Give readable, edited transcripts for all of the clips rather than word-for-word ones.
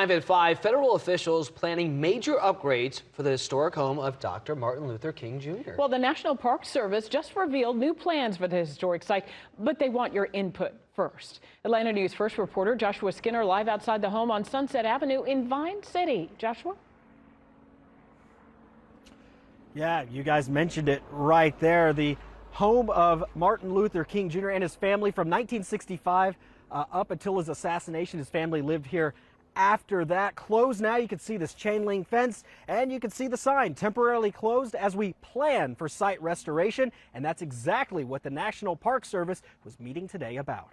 At 5, federal officials planning major upgrades for the historic home of Dr. Martin Luther King Jr. Well, the National Park Service just revealed new plans for the historic site, but they want your input first. Atlanta News First reporter Joshua Skinner live outside the home on Sunset Avenue in Vine City. Joshua? Yeah, you guys mentioned it right there. The home of Martin Luther King Jr. and his family from 1965 up until his assassination. His family lived here after that. Closed now. You can see this chain link fence and you can see the sign temporarily closed as we plan for site restoration. And that's exactly what the National Park Service was meeting today about.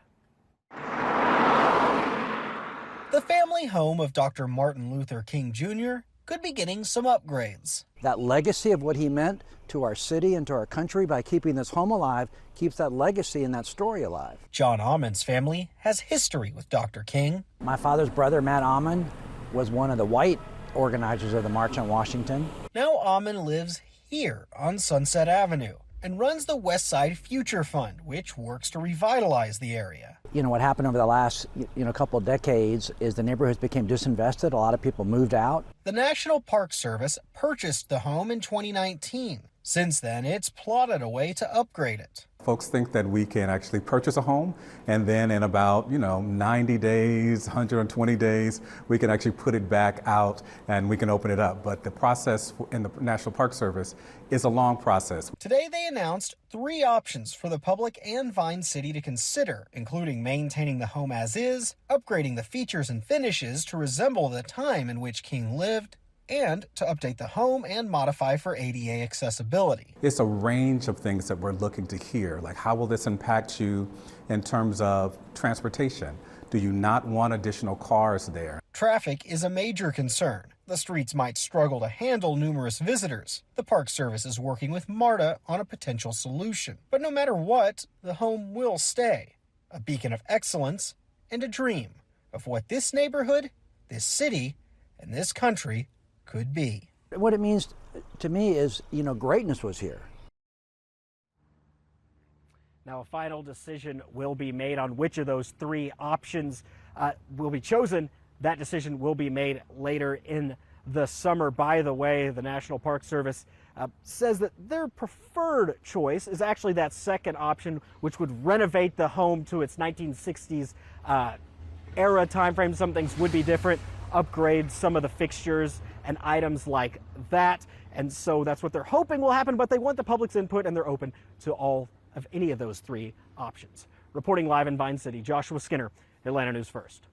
The family home of Dr. Martin Luther King Jr. could be getting some upgrades. That legacy of what he meant to our city and to our country by keeping this home alive keeps that legacy and that story alive. John Aumann's family has history with Dr. King. My father's brother, Matt Aumann, was one of the white organizers of the March on Washington. Now Aumann lives here on Sunset Avenue and runs the West Side Future Fund, which works to revitalize the area. You know, what happened over the last couple of decades is the neighborhoods became disinvested. A lot of people moved out. The National Park Service purchased the home in 2019. Since then, it's plotted a way to upgrade it. Folks think that we can actually purchase a home and then in about 90 days, 120 days, we can actually put it back out and we can open it up. But the process in the National Park Service is a long process. Today they announced 3 options for the public and Vine City to consider, including maintaining the home as is, upgrading the features and finishes to resemble the time in which King lived, and to update the home and modify for ADA accessibility. It's a range of things that we're looking to hear, like how will this impact you in terms of transportation? Do you not want additional cars there? Traffic is a major concern. The streets might struggle to handle numerous visitors. The Park Service is working with MARTA on a potential solution. But no matter what, the home will stay, a beacon of excellence and a dream of what this neighborhood, this city, and this country could be. What it means to me is, greatness was here. Now a final decision will be made on which of those 3 options will be chosen. That decision will be made later in the summer. By the way, the National Park Service says that their preferred choice is actually that second option, which would renovate the home to its 1960s era time frame. Some things would be different, upgrade some of the fixtures and items like that. And so that's what they're hoping will happen, but they want the public's input and they're open to all of any of those 3 options. Reporting live in Vine City, Joshua Skinner, Atlanta News First.